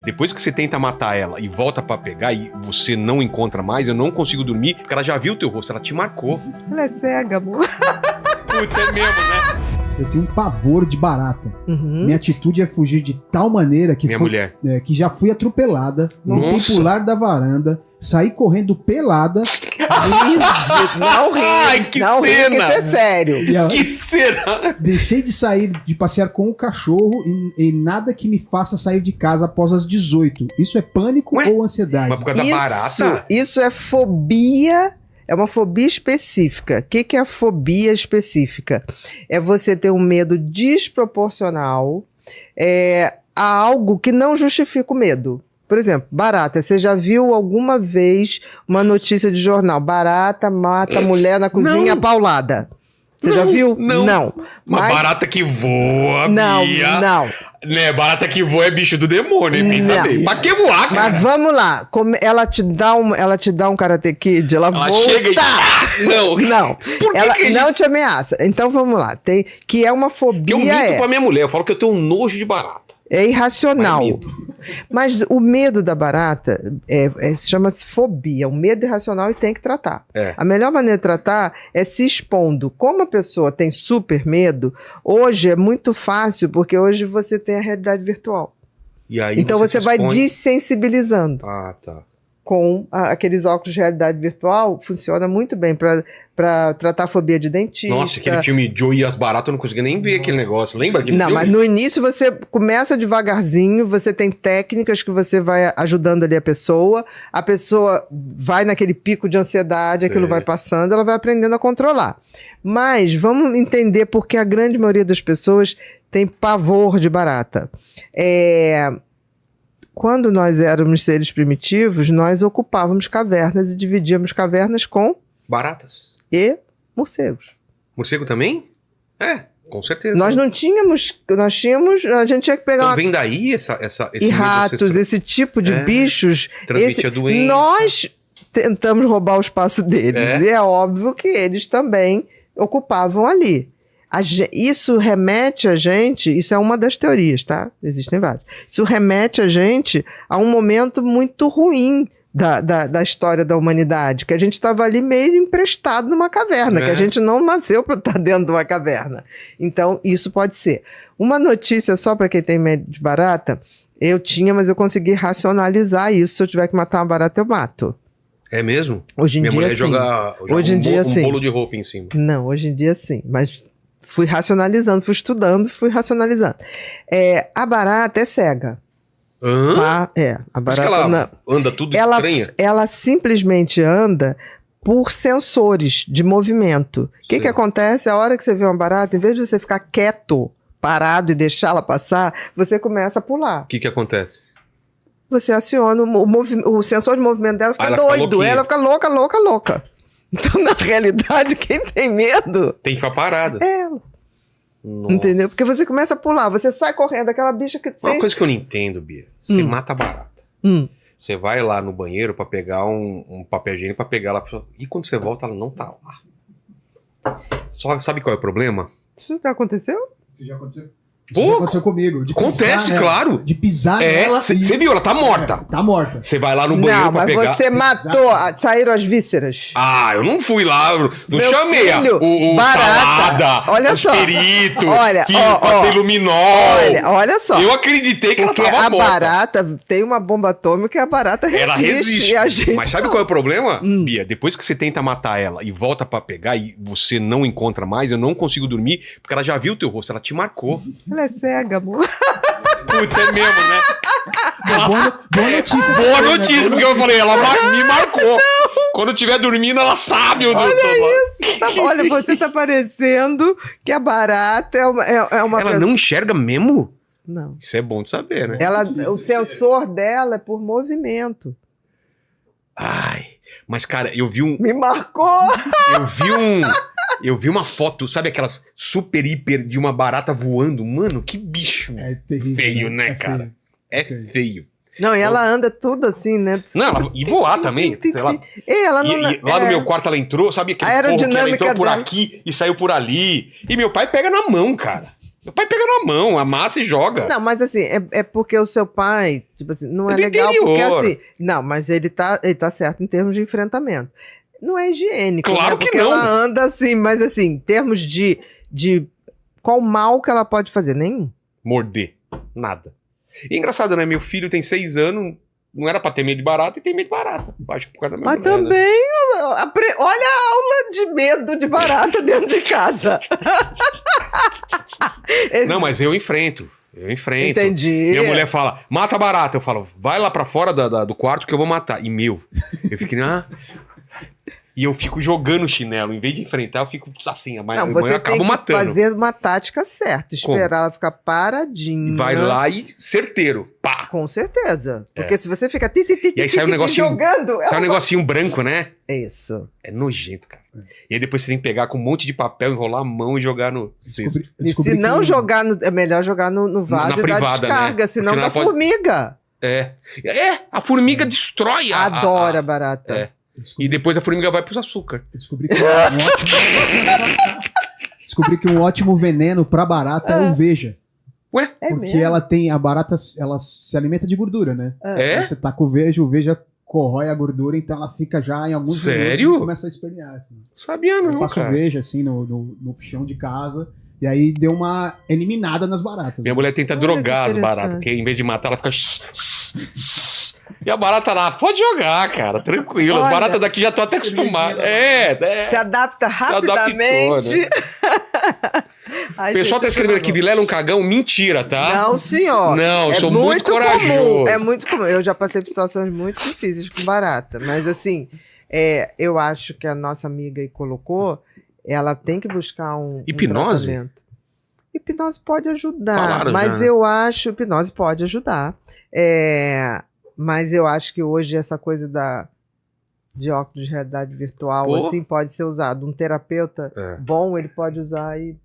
Depois que você tenta matar ela e volta pra pegar e você não encontra mais, eu não consigo dormir, porque ela já viu o teu rosto, ela te marcou. Ela é cega, amor. Putz, é mesmo, né? Eu tenho um pavor de barata. Uhum. Minha atitude é fugir de tal maneira que, Mulher. que já fui atropelada, tentei Nossa. pular da varanda, saí correndo pelada. Não ri, Ai, que não ri, cena. que isso é sério. E a- Que será? Deixei de sair, de passear com o cachorro e nada que me faça sair de casa após as 18. Isso é pânico Ué? ou ansiedade? Mas por causa da barata? Isso é fobia, é uma fobia específica. O que é a fobia específica? É você ter um medo desproporcional a algo que não justifica o medo. Por exemplo, barata. Você já viu alguma vez uma notícia de jornal? Barata mata mulher na cozinha Não. paulada. Você já Não, viu? não. Uma Mas- barata que voa, Não, Bia. não. Né, barata que voa é bicho do demônio, hein? Pensa Não. bem. Pra que voar, cara? Mas vamos lá. Ela te dá um Karate Kid, ela Ela volta. chega e... Não. Não, Por que ela que não te ameaça. Então vamos lá. Que é uma Que eu fobia, minto pra minha mulher. Eu falo que eu tenho um nojo de barata. é irracional. Mas Mas o medo da barata chama-se fobia. O medo irracional e tem que tratar. É. A melhor maneira de tratar é se expondo. Como a pessoa tem super medo, hoje é muito fácil, porque hoje você tem a realidade virtual. E aí Então você se vai expõe. desensibilizando. Ah, tá. Com aqueles óculos de realidade virtual, funciona muito bem para tratar fobia de dentista. Nossa, aquele filme Joe e as baratas, eu não conseguia nem ver aquele negócio. Lembra aquele Não, filme? mas no início você começa devagarzinho, você tem técnicas que você vai ajudando ali a pessoa vai naquele pico de ansiedade, aquilo Sei. vai passando, ela vai aprendendo a controlar. Mas vamos entender porque a grande maioria das pessoas tem pavor de barata. Quando nós éramos seres primitivos, nós ocupávamos cavernas e dividíamos cavernas com Baratas. morcegos. Morcego também? É, com certeza. Nós não tínhamos, a gente tinha que pegar Então uma vem daí esse e medo ratos, ancestral. esse tipo de bichos, transmite a doença. nós tentamos roubar o espaço deles. É. E é óbvio que eles também ocupavam ali. Isso remete a gente, isso é uma das teorias, tá? Existem várias. Isso remete a gente a um momento muito ruim da história da humanidade, que a gente estava ali meio emprestado numa caverna, que a gente não nasceu para estar dentro de uma caverna. Então, isso pode ser. Uma notícia só para quem tem medo de barata, eu tinha, mas eu consegui racionalizar isso. Se eu tiver que matar uma barata, eu mato. É mesmo? Hoje em Minha dia, mulher sim. joga Hoje em dia, um sim. bolo de roupa em cima. Não, hoje em dia sim, mas fui racionalizando, fui estudando, fui racionalizando. A barata é cega. Hã? Tá? A Por isso que barata ela anda tudo ela, estranha? ela simplesmente anda por sensores de movimento. O que Sim. acontece? A hora que você vê uma barata, em vez de você ficar quieto, parado e deixá-la passar, você começa a pular. O que acontece? Você aciona o sensor de movimento dela, fica Ela fica doido, louquinha. ela fica louca. Então, na realidade, quem tem medo Tem que ficar parada. é ela. Nossa. Entendeu? Porque você começa a pular, você sai correndo, aquela bicha que... Uma coisa que eu não entendo, Bia. Você mata a barata. Hum. Você vai lá no banheiro pra pegar um papel higiênico pra pegar ela. E quando você volta, ela não tá lá. Só sabe qual é o problema? Isso já aconteceu? Isso já aconteceu? Pô, Isso já aconteceu comigo. De acontece, pisar nela, claro. De pisar nela. Você e- viu, ela tá morta. Tá morta. Você vai lá no banheiro Não, pra mas pegar. você matou, saíram as vísceras. Ah, eu não fui lá, não Meu chamei filho, o barata. salada, Olha o só. espírito, Olha, que ó, passei ó. luminol. Olha só. Eu acreditei que Porque ela tava a morta. barata tem uma bomba atômica e a barata resiste. Ela resiste. E a gente Mas sabe não. qual é o problema, Bia? Depois que você tenta matar ela e volta pra pegar e você não encontra mais, eu não consigo dormir, porque ela já viu o teu rosto, ela te marcou. Ela é cega, amor. Putz, é mesmo, né? Boa notícia. Boa notícia, porque eu falei, ela me marcou. Quando eu estiver dormindo, ela sabe onde eu tô. Olha, você tá parecendo que a barata é uma Ela pessoa... não enxerga mesmo? Não. Isso é bom de saber, né? O sensor dela é por movimento. Ai, mas cara, eu vi Me marcou! eu vi uma foto, sabe aquelas super hiper de uma barata voando? Mano, que bicho É terrível. feio, né, cara? É feio. feio. Não, e ela anda tudo assim, né? Não, e voar também, sei lá. E ela não... E lá no meu quarto ela entrou, sabe aquele A forro que ela aerodinâmica entrou por dela. aqui e saiu por ali. E meu pai pega na mão, cara. Meu pai pega na mão, amassa e joga. Não, mas assim, é porque o seu pai, tipo assim, não é É do legal interior. porque assim. Não, mas ele tá certo em termos de enfrentamento. Não é higiênico. Claro né? que Porque não. ela anda assim, mas assim, em termos de qual mal que ela pode fazer? Nenhum. Morder. Nada. E é engraçado, né? Meu filho tem 6 anos, não era pra ter medo de barata e tem medo de barata. Acho que por causa da minha Mas mulher, né? também, olha a aula de medo de barata dentro de casa. Não, mas eu enfrento. Eu enfrento. Entendi. Minha mulher fala, mata a barata. Eu falo, vai lá pra fora do quarto que eu vou matar. E eu fico, E eu fico jogando chinelo. Em vez de enfrentar, eu fico assim. Mas Não, eu você acabo tem que matando. fazer uma tática certa. Esperar ela ficar paradinha. Vai lá e certeiro. Pá! Com certeza. Porque se você fica E aí sai um negocinho- jogando... Sai um negocinho branco, né? É isso. É nojento, cara. E aí depois você tem que pegar com um monte de papel, enrolar a mão e jogar no cesto. Eu E descobri se que não jogar, é melhor jogar no vaso Na e privada, dar descarga, né? senão Porque dá ela pode- formiga. É, a formiga destrói a... Adora barata. É. E depois a formiga vai pros açúcar. Eu descobri que descobri que um ótimo veneno pra barata é o Veja. Ué? É Porque mesmo? ela tem, a barata, ela se alimenta de gordura, né? É? Então você tá com o Veja corrói a gordura, então ela fica já em alguns Sério? minutos e começa a espernear, assim. Sabia Eu não, passo o cara. Veja, assim, no chão de casa, e aí deu uma eliminada nas baratas. Minha mulher tenta Olha drogar que as baratas, interessante. porque em vez de matar, ela fica... E a barata lá, pode jogar, cara, tranquilo. As Olha, baratas daqui já estão até acostumadas. Se adapta rapidamente. Ai, O pessoal tá gente, escrevendo tá aqui, bom. Vilela é um cagão, mentira, tá? Não, senhor. Não, eu É sou muito corajoso. comum. É muito comum. Eu já passei por situações muito difíceis com barata. Mas assim, eu acho que a nossa amiga aí colocou, ela tem que buscar um Hipnose? tratamento. Hipnose pode ajudar, Falaram mas já. eu acho hipnose pode ajudar. Mas eu acho que hoje essa coisa de óculos de realidade virtual Pô. assim pode ser usado. Um terapeuta É. bom, ele pode usar e